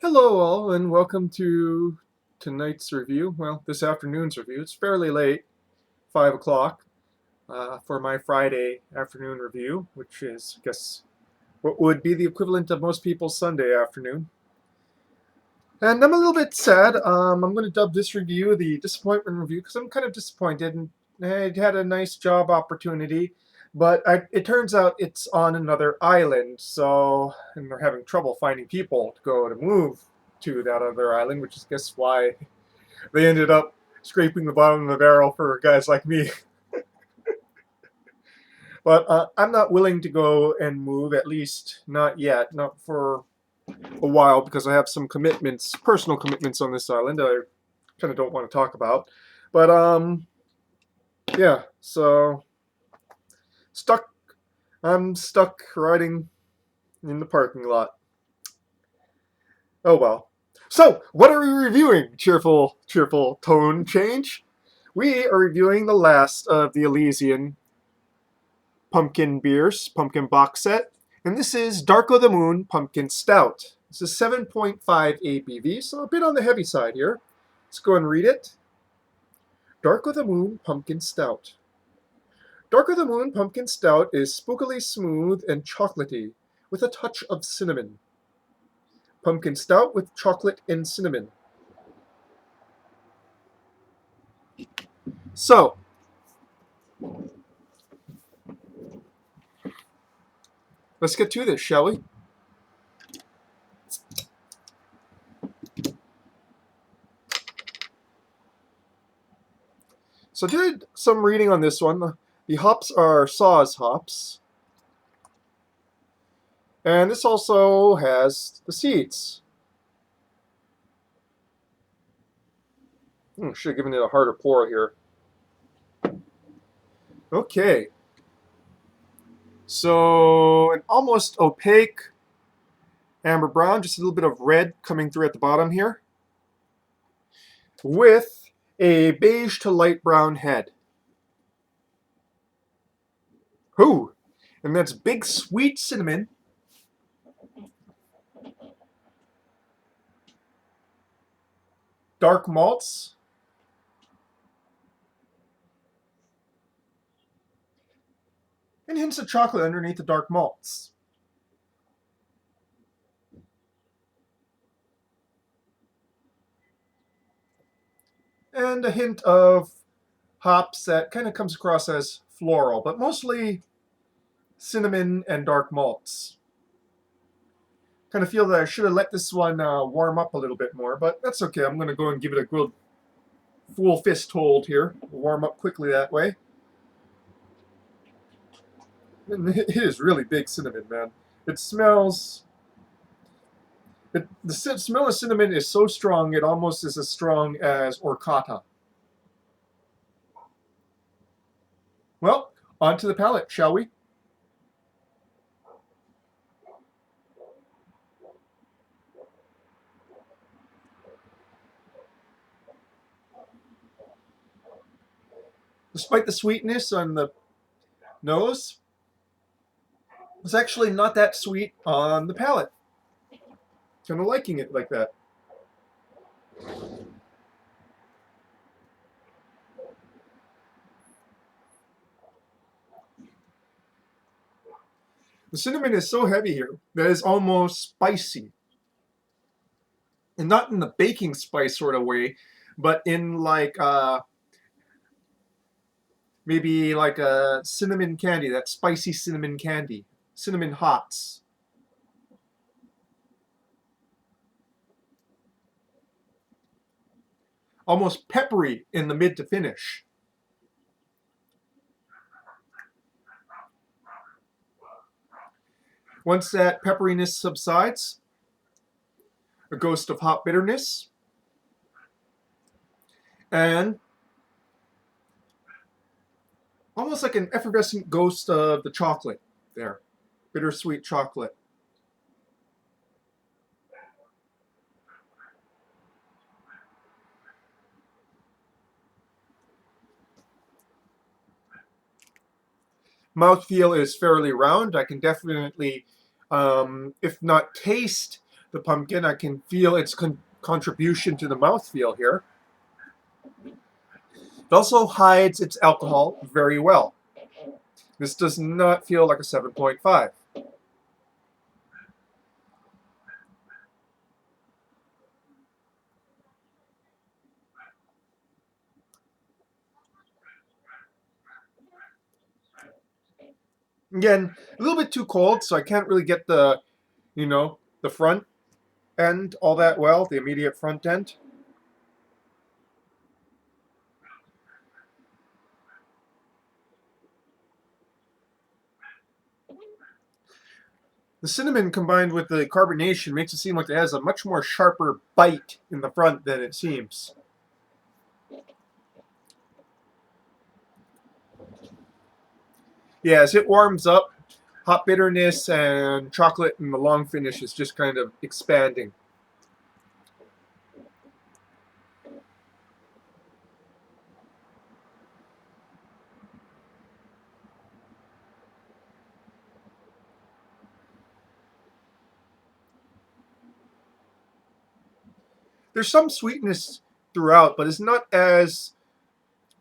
Hello, all, and welcome to tonight's review. Well, this afternoon's review. It's fairly late, 5 o'clock, for my Friday afternoon review, which is, I guess, what would be the equivalent of most people's Sunday afternoon. And I'm a little bit sad. I'm going to dub this review the disappointment review because I'm kind of disappointed. And I had a nice job opportunity, but it turns out it's on another island. And they're having trouble finding people to go to move to that other island, which is, guess, why they ended up scraping the bottom of the barrel for guys like me. But I'm not willing to go and move, at least not yet, not for a while, because I have some commitments, personal commitments on this island that I kind of don't want to talk about. But yeah, so stuck. I'm stuck riding in the parking lot. Oh well. So, what are we reviewing? Cheerful tone change. We are reviewing the last of the Elysian pumpkin beers, pumpkin box set. And this is Dark of the Moon Pumpkin Stout. This is 7.5 ABV, so a bit on the heavy side here. Let's go and read it. Dark of the Moon Pumpkin Stout. Dark of the Moon Pumpkin Stout is spookily smooth and chocolatey, with a touch of cinnamon. Pumpkin Stout with chocolate and cinnamon. So, let's get to this, shall we? So I did some reading on this one. The hops are Saws hops. And this also has the seeds. Should have given it a harder pour here. Okay. So an almost opaque amber brown, just a little bit of red coming through at the bottom here, with a beige to light brown head. Ooh, and that's big sweet cinnamon. Dark malts. And hints of chocolate underneath the dark malts. And a hint of hops that kind of comes across as floral, but mostly cinnamon and dark malts. Kind of feel that I should have let this one warm up a little bit more, but that's okay. I'm going to go and give it a good full fist hold here. Warm up quickly that way. And it is really big cinnamon, man. It smells... the smell of cinnamon is so strong, it almost is as strong as orchata. Well, on to the palate, shall we? Despite the sweetness on the nose, it's actually not that sweet on the palate. Kind of liking it like that. The cinnamon is so heavy here that it's almost spicy. And not in the baking spice sort of way, but in like maybe like a cinnamon candy, that spicy cinnamon candy. Cinnamon hots. Almost peppery in the mid to finish. Once that pepperiness subsides, a ghost of hop bitterness, and almost like an effervescent ghost of the chocolate there. Bittersweet chocolate. Mouthfeel is fairly round. I can definitely, if not taste the pumpkin. I can feel its contribution to the mouthfeel here. It also hides its alcohol very well. This does not feel like a 7.5. Again, a little bit too cold, so I can't really get the, the front end all that well, the immediate front end. The cinnamon combined with the carbonation makes it seem like it has a much more sharper bite in the front than it seems. Yeah, as it warms up, hop bitterness and chocolate in the long finish is just kind of expanding. There's some sweetness throughout, but it's not as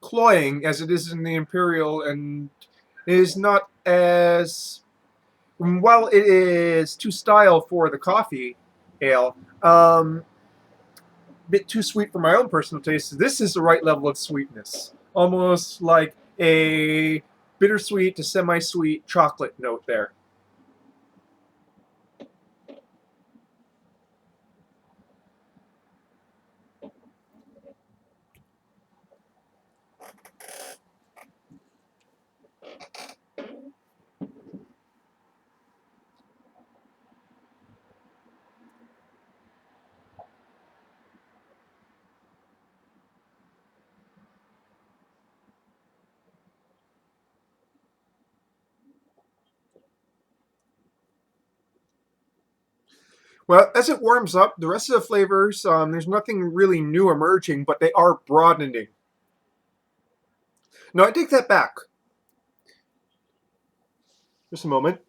cloying as it is in the Imperial, and it is not as, while it is too style for the coffee ale, a bit too sweet for my own personal taste. This is the right level of sweetness, almost like a bittersweet to semi-sweet chocolate note there. Well, as it warms up, the rest of the flavors, there's nothing really new emerging, but they are broadening. No, I take that back. Just a moment.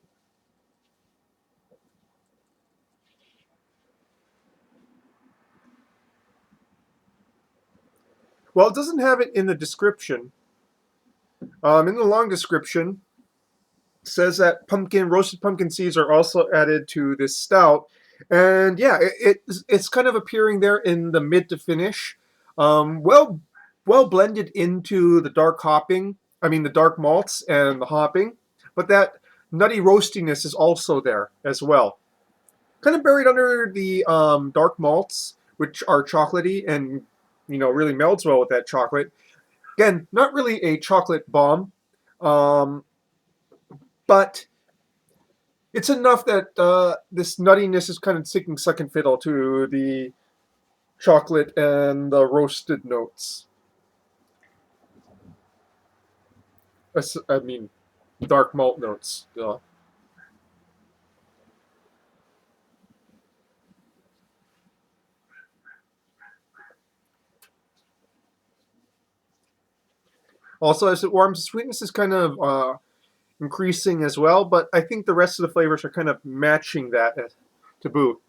Well, it doesn't have it in the description. In the long description, it says that roasted pumpkin seeds are also added to this stout, and yeah, it's kind of appearing there in the mid to finish. Well blended into the dark hopping. I mean the dark malts and the hopping, but that nutty roastiness is also there as well. Kind of buried under the dark malts, which are chocolatey and really melds well with that chocolate. Again, not really a chocolate bomb, um, but it's enough that this nuttiness is kind of taking second fiddle to the chocolate and the roasted notes. I mean, dark malt notes. Also, as it warms, the sweetness is kind of increasing as well, but I think the rest of the flavors are kind of matching that to boot.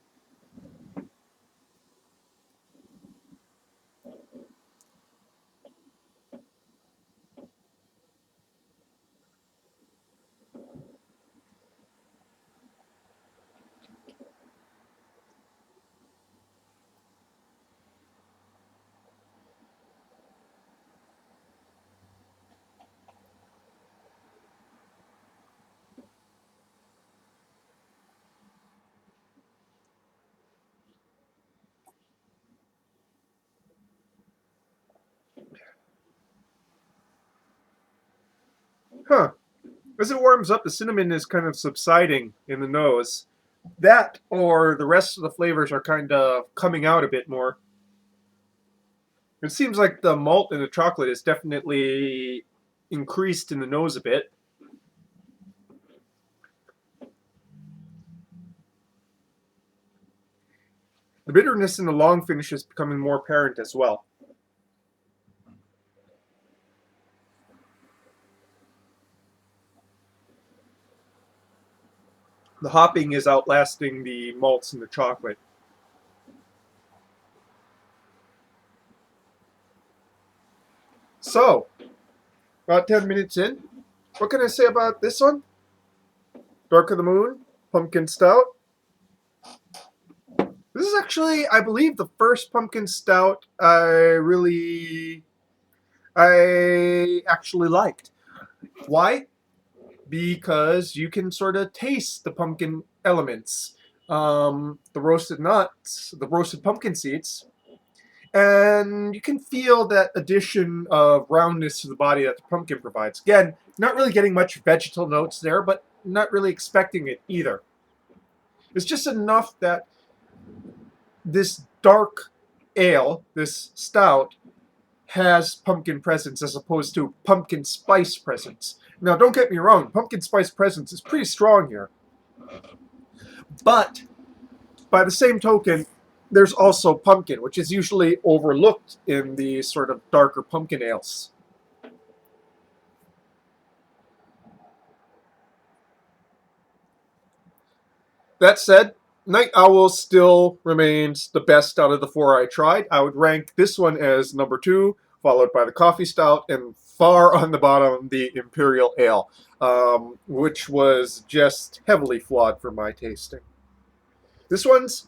Huh. As it warms up, the cinnamon is kind of subsiding in the nose. That or the rest of the flavors are kind of coming out a bit more. It seems like the malt in the chocolate is definitely increased in the nose a bit. The bitterness in the long finish is becoming more apparent as well. The hopping is outlasting the malts in the chocolate. So, about 10 minutes in. What can I say about this one? Dark of the Moon, Pumpkin Stout. This is actually, I believe, the first pumpkin stout I actually liked. Why? Because you can sort of taste the pumpkin elements, the roasted nuts, the roasted pumpkin seeds, and you can feel that addition of roundness to the body that the pumpkin provides. Again, not really getting much vegetal notes there, but not really expecting it either. It's just enough that this dark ale, this stout, has pumpkin presence as opposed to pumpkin spice presence. Now, don't get me wrong, pumpkin spice presence is pretty strong here. But by the same token, there's also pumpkin, which is usually overlooked in the sort of darker pumpkin ales. That said, Night Owl still remains the best out of the four I tried. I would rank this one as number 2, followed by the Coffee Stout, and far on the bottom, the Imperial Ale, which was just heavily flawed for my tasting. This one's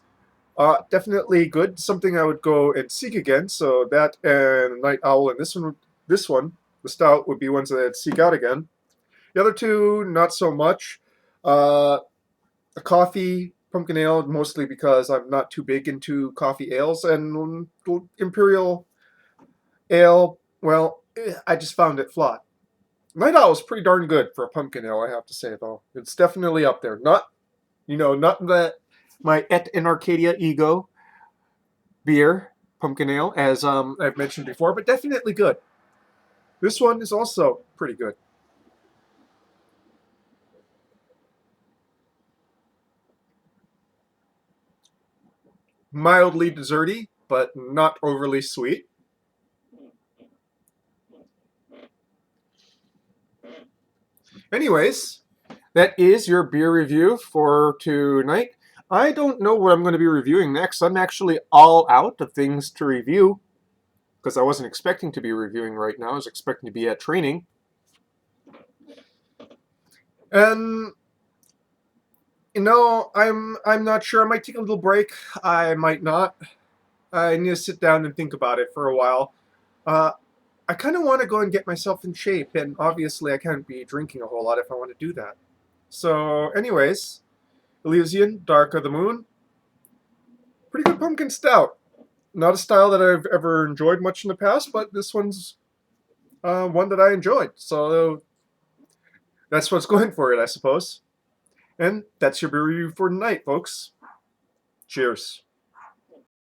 definitely good, something I would go and seek again, so that and Night Owl and this one, the Stout, would be ones that I'd seek out again. The other two, not so much. A coffee pumpkin ale, mostly because I'm not too big into coffee ales, and Imperial Ale, well, I just found it flawed. Night Owl is pretty darn good for a pumpkin ale, I have to say, though. It's definitely up there. Not that my Et in Arcadia Ego beer pumpkin ale, as I've mentioned before, but definitely good. This one is also pretty good. Mildly desserty, but not overly sweet. Anyways, that is your beer review for tonight. I don't know what I'm going to be reviewing next. I'm actually all out of things to review because I wasn't expecting to be reviewing right now. I was expecting to be at training. And I'm not sure. I might take a little break. I might not. I need to sit down and think about it for a while. I kind of want to go and get myself in shape, and obviously I can't be drinking a whole lot if I want to do that. So, anyways, Elysian, Dark of the Moon. Pretty good pumpkin stout. Not a style that I've ever enjoyed much in the past, but this one's one that I enjoyed. So that's what's going for it, I suppose. And that's your beer review for tonight, folks. Cheers.